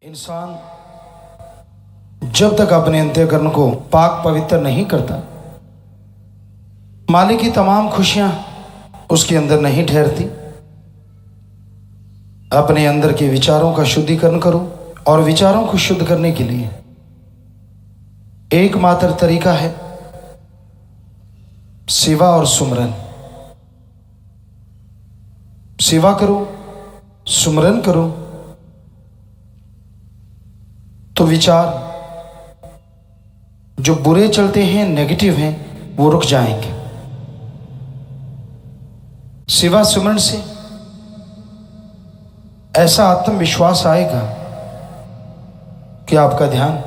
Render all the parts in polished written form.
इंसान जब तक अपने अंतःकरण को पाक पवित्र नहीं करता, मालिक की तमाम खुशियां उसके अंदर नहीं ठहरती। अपने अंदर के विचारों का शुद्धिकरण करो, और विचारों को शुद्ध करने के लिए एकमात्र तरीका है सेवा और सुमरन। सेवा करो, सुमरन करो, तो विचार जो बुरे चलते हैं, नेगेटिव हैं, वो रुक जाएंगे। सेवा सुमरन से ऐसा आत्मविश्वास आएगा कि आपका ध्यान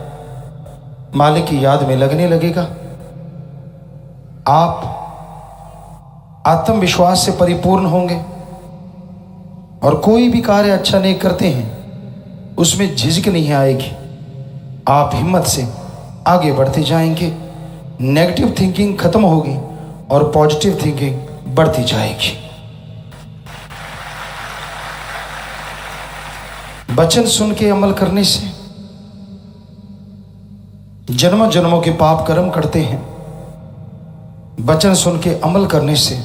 मालिक की याद में लगने लगेगा। आप आत्मविश्वास से परिपूर्ण होंगे और कोई भी कार्य अच्छा नहीं करते हैं उसमें झिझक नहीं आएगी। आप हिम्मत से आगे बढ़ते जाएंगे। नेगेटिव थिंकिंग खत्म होगी और पॉजिटिव थिंकिंग बढ़ती जाएगी। वचन सुन के अमल करने से जन्मों जन्मों के पाप कर्म करते हैं। वचन सुन के अमल करने से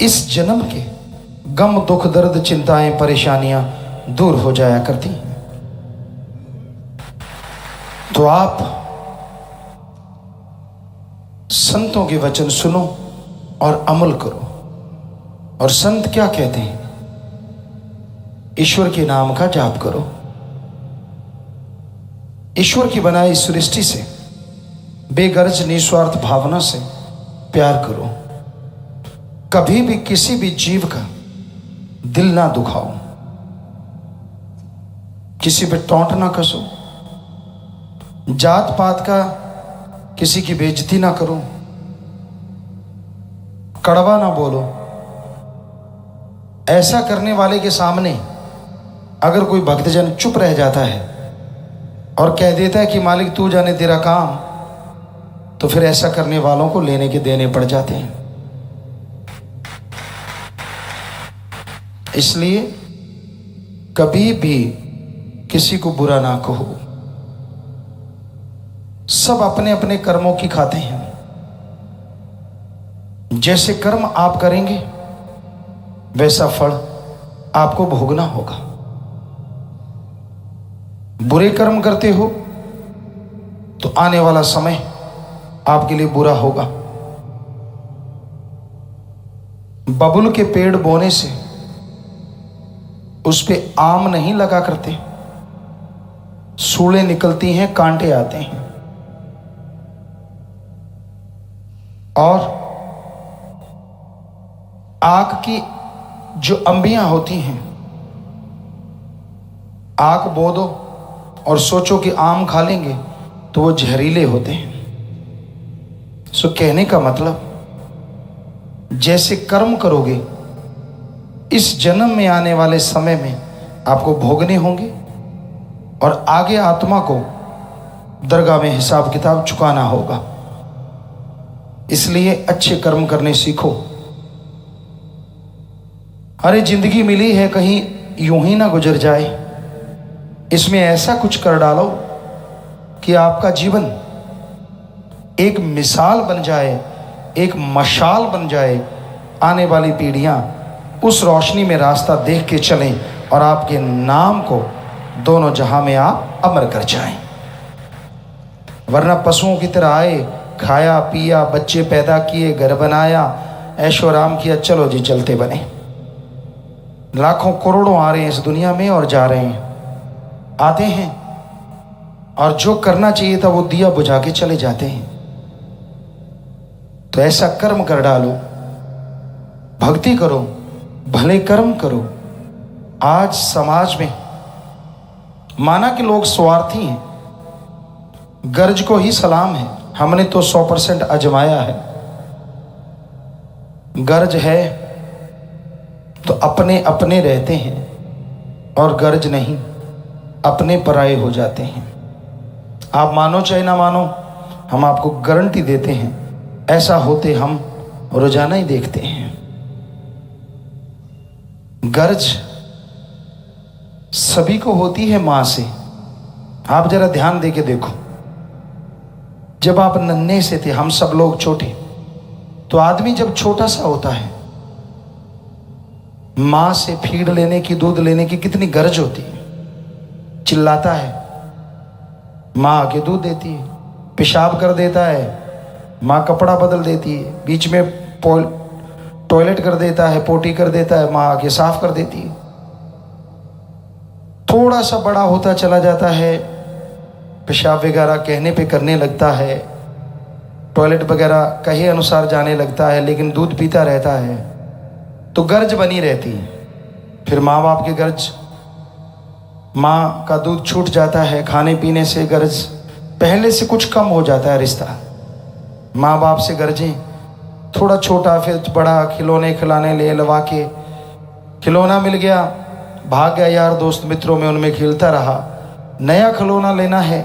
इस जन्म के गम, दुख, दर्द, चिंताएं, परेशानियां दूर हो जाया करती हैं। तो आप संतों के वचन सुनो और अमल करो। और संत क्या कहते हैं? ईश्वर के नाम का जाप करो। ईश्वर की बनाई सृष्टि से बेगर्ज निस्वार्थ भावना से प्यार करो। कभी भी किसी भी जीव का दिल ना दुखाओ, किसी पे टोंट ना कसो, जात पात का किसी की बेइज्जती ना करो, कड़वा ना बोलो। ऐसा करने वाले के सामने अगर कोई भक्तजन चुप रह जाता है और कह देता है कि मालिक तू जाने तेरा काम, तो फिर ऐसा करने वालों को लेने के देने पड़ जाते हैं। इसलिए कभी भी किसी को बुरा ना कहो। सब अपने अपने कर्मों की खाते हैं। जैसे कर्म आप करेंगे वैसा फल आपको भोगना होगा। बुरे कर्म करते हो तो आने वाला समय आपके लिए बुरा होगा। बबुल के पेड़ बोने से उस पे आम नहीं लगा करते, सूलें निकलती हैं, कांटे आते हैं। और आग की जो अंबियां होती हैं, आग बो दो और सोचो कि आम खा लेंगे तो वो जहरीले होते हैं। सो कहने का मतलब, जैसे कर्म करोगे इस जन्म में आने वाले समय में आपको भोगने होंगे और आगे आत्मा को दरगाह में हिसाब किताब चुकाना होगा। इसलिए अच्छे कर्म करने सीखो। अरे जिंदगी मिली है, कहीं यूं ही ना गुजर जाए। इसमें ऐसा कुछ कर डालो कि आपका जीवन एक मिसाल बन जाए, एक मशाल बन जाए। आने वाली पीढ़ियां उस रोशनी में रास्ता देख के चलें और आपके नाम को दोनों जहां में आप अमर कर जाएं। वरना पशुओं की तरह आए, खाया पिया, बच्चे पैदा किए, घर बनाया, ऐशो आराम किया, चलो जी चलते बने। लाखों करोड़ों आ रहे हैं इस दुनिया में और जा रहे हैं, आते हैं और जो करना चाहिए था वो दिया बुझा के चले जाते हैं। तो ऐसा कर्म कर डालो, भक्ति करो, भले कर्म करो। आज समाज में माना कि लोग स्वार्थी हैं, गर्ज को ही सलाम है। हमने तो 100% आजमाया है। गर्ज है तो अपने अपने रहते हैं और गर्ज नहीं, अपने पराये हो जाते हैं। आप मानो चाहे ना मानो, हम आपको गारंटी देते हैं ऐसा होते हम रोजाना ही देखते हैं। गर्ज सभी को होती है माँ से। आप जरा ध्यान दे के देखो, जब आप नन्हे से थे, हम सब लोग छोटे, तो आदमी जब छोटा सा होता है, माँ से फीड लेने की, दूध लेने की कितनी गरज होती है। चिल्लाता है, माँ आके दूध देती है। पेशाब कर देता है, माँ कपड़ा बदल देती है। बीच में टॉयलेट कर देता है, पोटी कर देता है, माँ आके साफ कर देती है। थोड़ा सा बड़ा होता चला जाता है, पेशाब वगैरह कहने पे करने लगता है, टॉयलेट वगैरह कहे अनुसार जाने लगता है, लेकिन दूध पीता रहता है, तो गर्ज बनी रहती है। फिर माँ बाप की गर्ज, माँ का दूध छूट जाता है, खाने पीने से गर्ज पहले से कुछ कम हो जाता है रिश्ता। माँ बाप से गर्जें, थोड़ा छोटा फिर बड़ा, खिलौने खिलाने ले लवा के, खिलौना मिल गया, भाग गया यार दोस्त मित्रों में, उनमें खेलता रहा। नया खिलौना लेना है,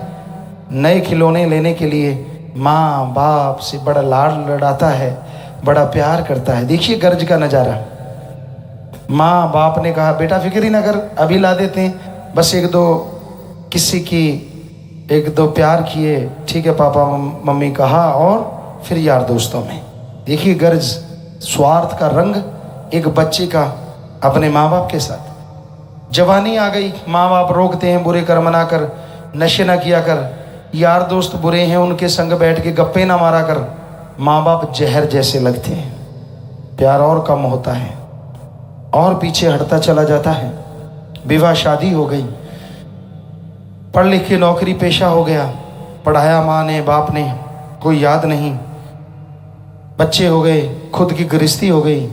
नए खिलौने लेने के लिए माँ बाप से बड़ा लाड लड़ाता है, बड़ा प्यार करता है। देखिए गर्ज का नज़ारा। माँ बाप ने कहा बेटा फिक्र ही ना कर, अभी ला देते हैं, बस एक दो किसी की एक दो प्यार किए, ठीक है पापा मम्मी कहा, और फिर यार दोस्तों में। देखिए गर्ज, स्वार्थ का रंग एक बच्चे का अपने माँ बाप के साथ। जवानी आ गई, माँ बाप रोकते हैं, बुरे कर्म ना कर, नशे ना किया कर, यार दोस्त बुरे हैं उनके संग बैठ के गप्पे ना मारा कर। माँ बाप जहर जैसे लगते हैं, प्यार और कम होता है और पीछे हटता चला जाता है। विवाह शादी हो गई, पढ़ लिख के नौकरी पेशा हो गया, पढ़ाया माँ ने बाप ने, कोई याद नहीं, बच्चे हो गए, खुद की गृहस्थी हो गई।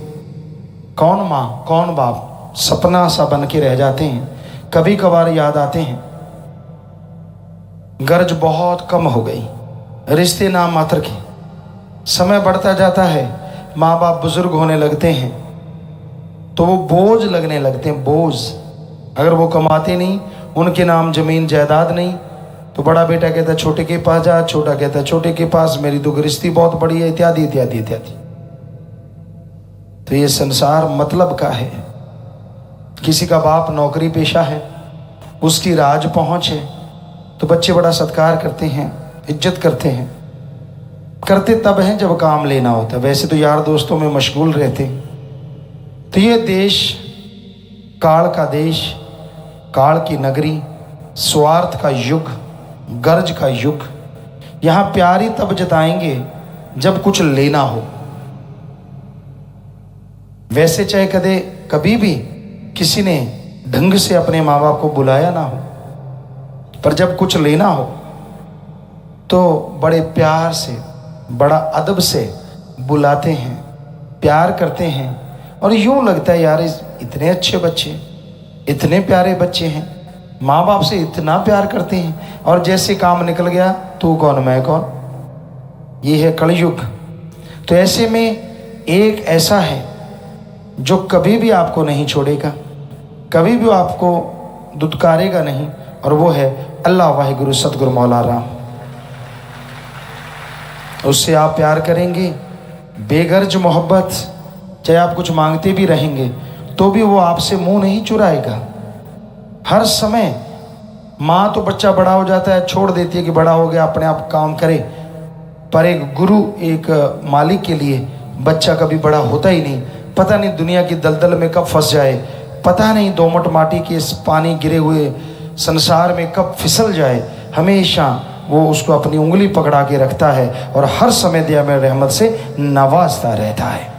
कौन माँ कौन बाप, सपना सा बन के रह जाते हैं, कभी कभार याद आते हैं। गर्ज बहुत कम हो गई, रिश्ते नाम मात्र के। समय बढ़ता जाता है, माँ बाप बुजुर्ग होने लगते हैं, तो वो बोझ लगने लगते हैं, बोझ। अगर वो कमाते नहीं, उनके नाम जमीन जायदाद नहीं, तो बड़ा बेटा कहता है छोटे के पास जा, छोटा कहता है छोटे के पास, मेरी तो गृहस्थी बहुत बड़ी है, इत्यादि इत्यादि इत्यादि। तो ये संसार मतलब का है। किसी का बाप नौकरी पेशा है, उसकी राज पहुंच है, तो बच्चे बड़ा सत्कार करते हैं, इज्जत करते हैं। करते तब हैं जब काम लेना होता है, वैसे तो यार दोस्तों में मशगूल रहते। तो ये देश काल का देश, काल की नगरी, स्वार्थ का युग, गर्ज का युग। यहाँ प्यार ही तब जताएंगे जब कुछ लेना हो। वैसे चाहे कभी भी किसी ने ढंग से अपने माँ बाप को बुलाया ना हो, पर जब कुछ लेना हो तो बड़े प्यार से, बड़ा अदब से बुलाते हैं, प्यार करते हैं। और यूँ लगता है यार इतने अच्छे बच्चे, इतने प्यारे बच्चे हैं, माँ बाप से इतना प्यार करते हैं, और जैसे काम निकल गया तू कौन मैं कौन। ये है कलयुग। तो ऐसे में एक ऐसा है जो कभी भी आपको नहीं छोड़ेगा, कभी भी आपको दुत्कारेगा नहीं, और वो है अल्लाह वाहिगुरु सतगुरु मौला राम। उससे आप प्यार करेंगे, बेगर्ज मोहब्बत, चाहे आप कुछ मांगते भी रहेंगे तो भी वो आपसे मुंह नहीं चुराएगा। हर समय माँ तो बच्चा बड़ा हो जाता है छोड़ देती है कि बड़ा हो गया अपने आप काम करे, पर एक गुरु, एक मालिक के लिए बच्चा कभी बड़ा होता ही नहीं। पता नहीं दुनिया की दलदल में कब फंस जाए, पता नहीं दोमट माटी के इस पानी गिरे हुए संसार में कब फिसल जाए। हमेशा वो उसको अपनी उंगली पकड़ा के रखता है और हर समय दया में रहमत से नवाजता रहता है।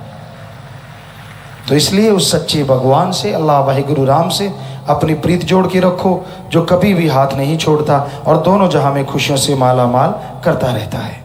तो इसलिए उस सच्चे भगवान से, अल्लाह वाहिगुरु राम से अपनी प्रीत जोड़ के रखो, जो कभी भी हाथ नहीं छोड़ता और दोनों जहां में खुशियों से माला माल करता रहता है।